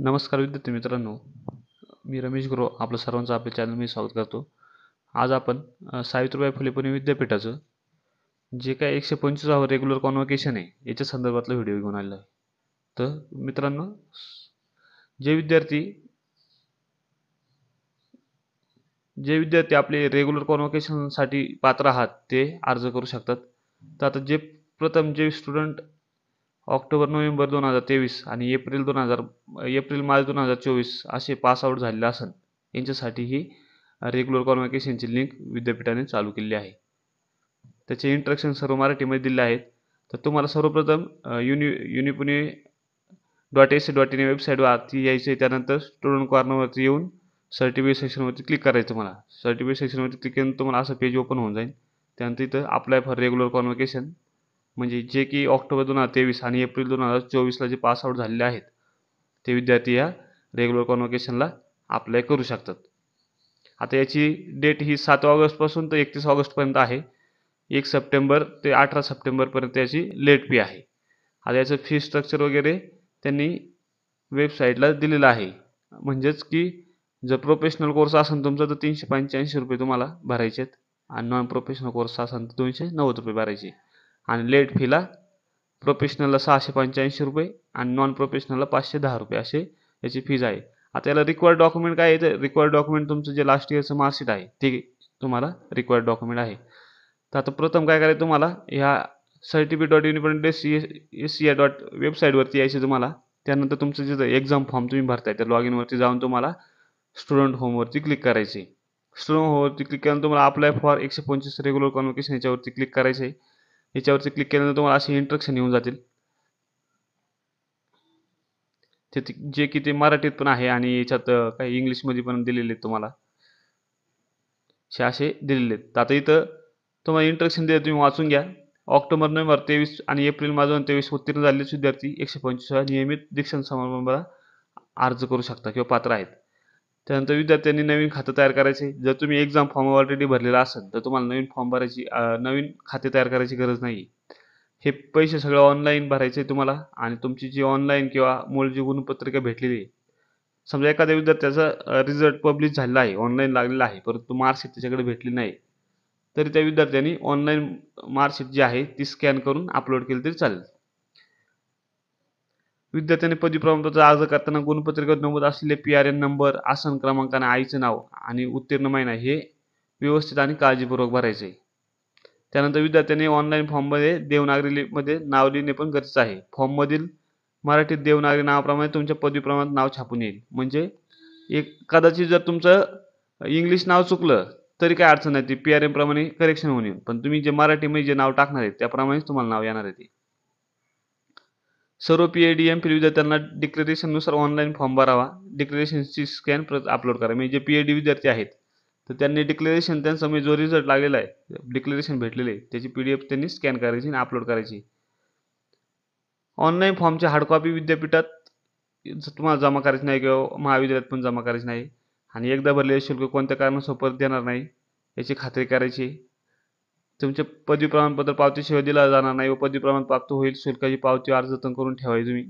नमस्कार विद्यार्थी मित्रांनो, मी रमेश गुरव आपलं सर्वांचं आपल्या चॅनलमध्ये स्वागत करतो. आज आपण सावित्रीबाई फुले पुणे विद्यापीठाचं जे काही 125वे रेग्युलर कॉन्व्होकेशन आहे याच्या संदर्भातला व्हिडिओ घेऊन आलेलो आहे. तर मित्रांनो, जे विद्यार्थी आपले रेग्युलर कॉन्व्होकेशनसाठी पात्र आहात ते अर्ज करू शकतात. तर आता जे स्टुडंट ऑक्टोबर-नोव्हेंबर 2023 आणि एप्रिल-मार्च 2024 असे पास आउट झालेले असेल यांच्यासाठी ही रेग्युलर कॉन्व्होकेशनची लिंक विद्यापीठाने चालू केलेली आहे. त्याचे इंस्ट्रक्शन सर्व मराठीमध्ये दिले आहेत. तर तुम्हाला सर्वप्रथम unipuणे.ac.in या वेबसाईटवरती यायचे. त्यानंतर स्टुडंट कॉर्नरवरती येऊन सर्टिफिकेट सेक्शनवरती क्लिक करायचं. मला सर्टिफिकेट सेक्शनवरती क्लिक केल्यानंतर तुम्हाला असं पेज ओपन होऊन जाईल. त्यानंतर इथं अप्लाय फॉर रेग्युलर कॉन्व्होकेशन म्हणजे जे की ऑक्टोबर 2023 आणि एप्रिल 2024ला जे पास आउट झालेले आहेत ते विद्यार्थी या रेग्युलर कॉन्व्होकेशनला अप्लाय करू शकतात. आता याची डेट ही 7 ऑगस्टपासून तर 31 ऑगस्टपर्यंत आहे. 1 सप्टेंबर ते 18 सप्टेंबरपर्यंत याची लेट फी आहे. आता याचं फी स्ट्रक्चर वगैरे त्यांनी वेबसाईटला दिलेलं आहे. म्हणजेच की जर प्रोफेशनल कोर्स असेल तुमचा तर 385 रुपये तुम्हाला भरायचे आहेत आणि नॉन प्रोफेशनल कोर्स असेल तर 290 रुपये भरायचे आणि लेट फीला प्रोफेशनलला 685 रुपये आणि नॉन प्रोफेशनलला 510 रुपये असे याची फीज आहे. आता याला रिक्वायर्ड डॉक्युमेंट काय आहे? तर रिक्वायर्ड डॉक्युमेंट तुमचं जे लास्ट इयरचं मार्कशीट आहे ते तुम्हाला रिक्वायर्ड डॉक्युमेंट आहे. तर आता प्रथम काय करायचं, तुम्हाला ह्या certificate.unipuणे.ac या वेबसाईटवरती यायचं तुम्हाला. त्यानंतर तुमचं जे एक्झाम फॉर्म तुम्ही भरताय त्या लॉग इनवरती जाऊन तुम्हाला स्टुडंट होमवरती क्लिक करायचे. स्टुडंट होमवरती क्लिक केल्यानंतर तुम्हाला अप्लाय फॉर 125 रेग्युलर कॉन्व्होकेशन याच्यावरती क्लिक करायचं आहे. याच्यावरती क्लिक केल्यानंतर तुम्हाला असे इंस्ट्रक्शन येऊन जातील. ते जे की ते मराठीत पण आहे आणि याच्यात काही इंग्लिशमध्ये पण दिलेले आहेत तुम्हाला. असे दिलेले आहेत. आता इथं तुम्हाला इंस्ट्रक्शन दिले, तुम्ही वाचून घ्या. ऑक्टोबर-नोव्हेंबर 23 आणि एप्रिल-मार्च 2023 उत्तीर्ण झालेले विद्यार्थी 125व्या नियमित दीक्षांत समारंभाला अर्ज करू शकता किंवा पात्र आहेत. त्यानंतर विद्यार्थ्यांनी नवीन खातं तयार करायचे. जर तुम्ही एक्झाम फॉर्म ऑलरेडी भरलेला असेल तर तुम्हाला नवीन खाते तयार करायची गरज नाही. हे पैसे सगळं ऑनलाईन भरायचे तुम्हाला आणि तुमची जी ऑनलाईन किंवा मूळ जी गुणपत्रिका भेटलेली आहे, समजा एखाद्या विद्यार्थ्याचा रिझल्ट पब्लिश झालेला आहे, ऑनलाईन लागलेला आहे, परंतु मार्कशीट त्याच्याकडे भेटली नाही, तरी त्या विद्यार्थ्यांनी ऑनलाईन मार्कशीट जी आहे ती स्कॅन करून अपलोड केली तरी चालेल. विद्यार्थ्यांनी पदवी प्रमाणपत्र अर्ज करताना गुणपत्रिकेवर नमूद असलेले PRN नंबर, आसन क्रमांक आणि आईचं नाव आणि उत्तीर्ण महिना हे व्यवस्थित आणि काळजीपूर्वक भरायचे. त्यानंतर विद्यार्थ्यांनी ऑनलाईन फॉर्ममध्ये देवनागरीमध्ये नाव लिहिणे पण गरजेचं आहे. फॉर्ममधील मराठीत देवनागरी नावाप्रमाणे तुमच्या पदवी प्रमाणात नाव छापून येईल. म्हणजे कदाचित जर तुमचं इंग्लिश नाव चुकलं तरी काय अडचण नाही, ती PRN प्रमाणे करेक्शन होऊन येईल. पण तुम्ही जे मराठीमध्ये जे नाव टाकणार आहे त्याप्रमाणेच तुम्हाला नाव येणार आहे. सर्व PhD MPhil विद्यार्थ्यांना डिक्लेरेशननुसार ऑनलाईन फॉर्म भरावा. डिक्लेरेशनची स्कॅन प्रत अपलोड करा. म्हणजे जे PhD विद्यार्थी आहेत तर त्यांनी डिक्लेरेशन, त्यांचा म्हणजे जो रिझल्ट लागलेला आहे, डिक्लेरेशन भेटलेले आहे, त्याची PDF त्यांनी स्कॅन करायची आणि अपलोड करायची. ऑनलाईन फॉर्मची हार्ड कॉपी विद्यापीठात तुम्हाला जमा करायची नाही किंवा महाविद्यालयात पण जमा करायची नाही आणि एकदा भरलेले शुल्क कोणत्या कारणास्तव परत देणार नाही याची खात्री करायची. तुमचे पदवी प्रमाणपत्र पावतीशिवाय दिला जाणार नाही व पदवी प्रमाण प्राप्त होईल शुल्काची पावती अर्ज जतन करून ठेवायची तुम्ही.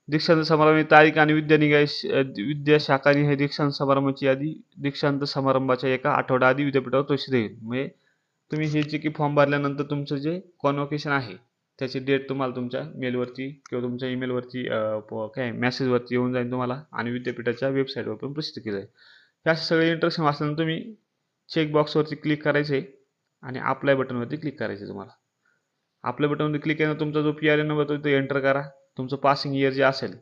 दीक्षांत समारंभाची तारीख आणि विद्याशाखानी हे दीक्षांत समारंभाची यादी दीक्षांत समारंभाच्या एका आठवडा आधी विद्यापीठावर प्रसिद्ध होईल. म्हणजे तुम्ही हे जे की फॉर्म भरल्यानंतर तुमचं जे कॉन्व्होकेशन आहे त्याची डेट तुम्हाला तुमच्या मेलवरती किंवा तुमच्या ईमेलवरती मेसेजवरती येऊन जाईल तुम्हाला आणि विद्यापीठाच्या वेबसाईटवर पण प्रसिद्ध केलं आहे. हे असे सगळे इंस्ट्रक्शन वाचल्यानंतर तुम्ही चेकबॉक्सवरती क्लिक करायचे आणि अप्लाय बटनवरती क्लिक करायचे. तुम्हाला अप्लाय बटनवरती क्लिक केल्यानंतर तुमचा जो PRN नंबर तो इथे एंटर करा. तुमचं पासिंग इयर जे असेल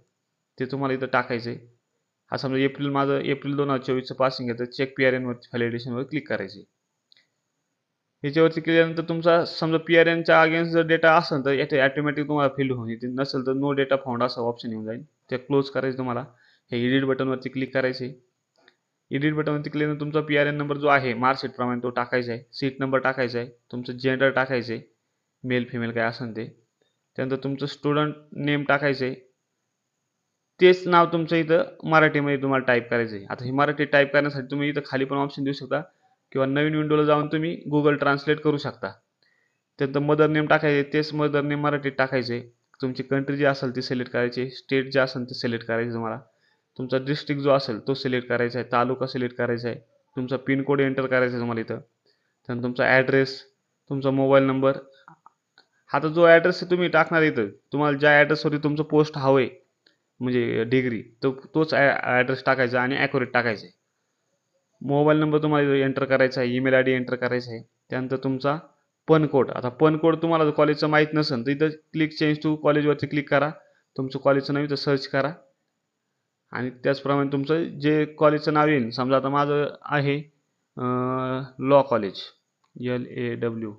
ते तुम्हाला इथं टाकायचं आहे. हा समजा माझं एप्रिल 2024चं पासिंग आहे तर चेक PRN वरती व्हॅलिडेशनवर क्लिक करायचे. याच्यावरती केल्यानंतर तुमचा समजा PRNच्या अगेन्स्ट जर डेटा असेल तर याचे ऑटोमॅटिक तुम्हाला फिल होऊन येते, नसेल तर नो डेटा फाउंड असा ऑप्शन येऊन जाईल. ते क्लोज करायचं. तुम्हाला हे एडिट बटनवरती क्लिक करायचे. एडिट बटनवरती क्लिक केल्यानंतर तुमचा PRN नंबर जो आहे मार्कशीट प्रमाणे तो टाकायचा आहे. सीट नंबर टाकायचा आहे. तुमचं जेंडर टाकायचं आहे, मेल फिमेल काय असेल ते. त्यानंतर तुमचं स्टुडंट नेम टाकायचं आहे. तेच नाव तुमचं इथं मराठीमध्ये तुम्हाला टाईप करायचं आहे. आता हे मराठी टाईप करण्यासाठी तुम्ही इथं खाली पण ऑप्शन देऊ शकता किंवा नवीन विंडोला जाऊन तुम्ही गुगल ट्रान्सलेट करू शकता. त्यानंतर मदर नेम टाकायचे, तेच मदर नेम मराठीत टाकायचे. तुमची कंट्री जी असेल ती सिलेक्ट करायची, स्टेट जे असेल ते सिलेक्ट करायचे तुम्हाला, तुमचा डिस्ट्रिक्ट जो असेल तो सिलेक्ट करायचा आहे, तालुका सिलेक्ट करायचा आहे, तुमचा पिनकोड एंटर करायचा आहे तुम्हाला इथं, त्यानंतर तुमचा ॲड्रेस, तुमचा मोबाईल नंबर. आता जो ॲड्रेस तुम्ही टाकणार इथं, तुम्हाला ज्या ॲड्रेसवरती तुमचं पोस्ट हवं आहे म्हणजे डिग्री, तोच ॲड्रेस टाकायचा आणि ॲक्युरेट टाकायचा आहे. मोबाईल नंबर तुम्हाला एंटर करायचा आहे, ईमेल आय डी एंटर करायचा आहे. त्यानंतर तुमचा पन कोड. आता पन कोड तुम्हाला कॉलेजचं माहीत नसेल तर इथं क्लिक चेंज टू कॉलेजवरती क्लिक करा, तुमचं कॉलेजचं नाव इथं सर्च करा आणि त्याचप्रमाणे तुमचं जे कॉलेजचं नाव येईल, समजा आता माझं आहे law college, LAW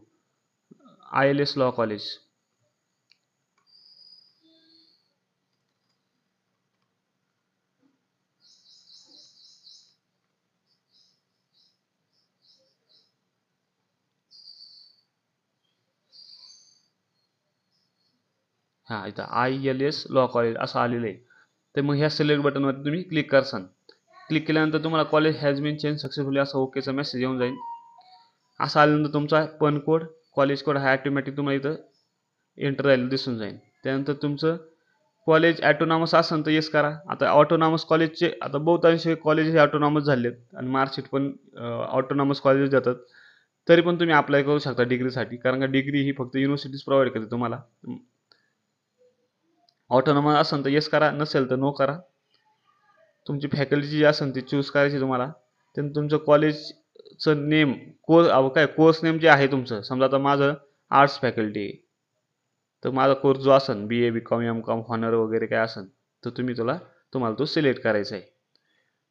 ILS law college. हां, इथं ILS लॉ कॉलेज असं आलेलं आहे. तर मग ह्या सिलेक्ट बटनवरती तुम्ही क्लिक करसान. क्लिक केल्यानंतर तुम्हाला college has been change successfully असं ओकेचा मेसेज येऊन जाईल. असं आल्यानंतर तुमचा पन कोड, कॉलेज कोड हा ॲटोमॅटिक तुम्हाला इथं एंटर झालेलं दिसून जाईल. त्यानंतर तुमचं कॉलेज ॲटोनॉमस असेल तर येस करा. आता ऑटोनॉमस कॉलेजचे आता बहुतांश कॉलेज हे ऑटोनॉमस झालेत आणि मार्कशीट पण ऑटोनॉमस कॉलेज देतात. तरी पण तुम्ही अप्लाय करू शकता डिग्रीसाठी, कारण का डिग्री ही फक्त युनिव्हर्सिटीज प्रोव्हाइड करते तुम्हाला. ऑटोनॉमस असेल तर येस करा, नसेल तर नो करा. तुमची फॅकल्टी जी असेल ती चूज करायची तुम्हाला. त्यानंतर तुमचं कॉलेजचं नेम, कोर्स नेम जे आहे तुमचं, समजा आता माझं आर्ट्स फॅकल्टी आहे, तर माझा कोर्स जो असेल BA BCom MCom हॉनर वगैरे काय असेल तर तुम्हाला तो सिलेक्ट करायचा आहे.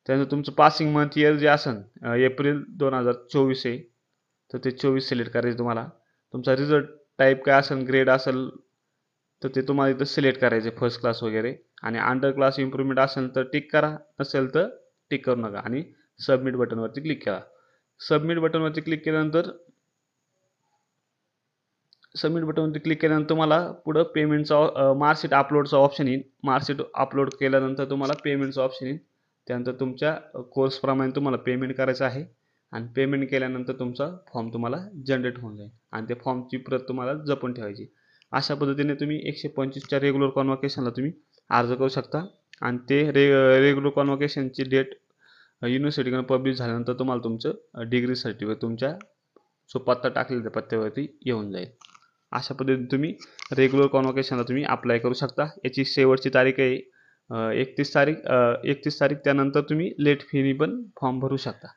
त्यानंतर तुमचं पासिंग मंथ इयर जे असेल एप्रिल 2024 आहे, तर ते 24 सिलेक्ट करायचं तुम्हाला. तुमचा रिझल्ट टाईप काय असेल, ग्रेड असेल तर ते तुम्हाला इथं सिलेक्ट करायचे, फर्स्ट क्लास वगैरे. आणि अंडर क्लास इम्प्रूव्हमेंट असेल तर टिक करा, नसेल तर टिक करू नका आणि सबमिट बटनवरती क्लिक करा. सबमिट बटनवरती क्लिक केल्यानंतर तुम्हाला पुढं पेमेंटचा मार्कशीट अपलोडचा ऑप्शन येईल. मार्कशीट अपलोड केल्यानंतर तुम्हाला पेमेंटचा ऑप्शन येईल. त्यानंतर तुमच्या कोर्सप्रमाणे तुम्हाला पेमेंट करायचं आहे आणि पेमेंट केल्यानंतर तुमचा फॉर्म तुम्हाला जनरेट होऊन जाईल आणि त्या फॉर्मची प्रत तुम्हाला जपून ठेवायची. अशा पद्धतीने तुम्ही 125च्या रेग्युलर कॉन्व्होकेशनला तुम्ही अर्ज करू शकता आणि ते रेग्युलर कॉन्व्होकेशनची डेट युनिव्हर्सिटीकडून पब्लिश झाल्यानंतर तुम्हाला तुमचं डिग्री सर्टिफिकेट तुमच्या जो पत्ता टाकलेला त्या पत्त्यावरती येऊन जाईल. अशा पद्धतीने तुम्ही रेग्युलर कॉन्व्होकेशनला तुम्ही अप्लाय करू शकता. याची शेवटची तारीख आहे 31 तारीख. त्यानंतर तुम्ही लेट फीनी पण फॉर्म भरू शकता.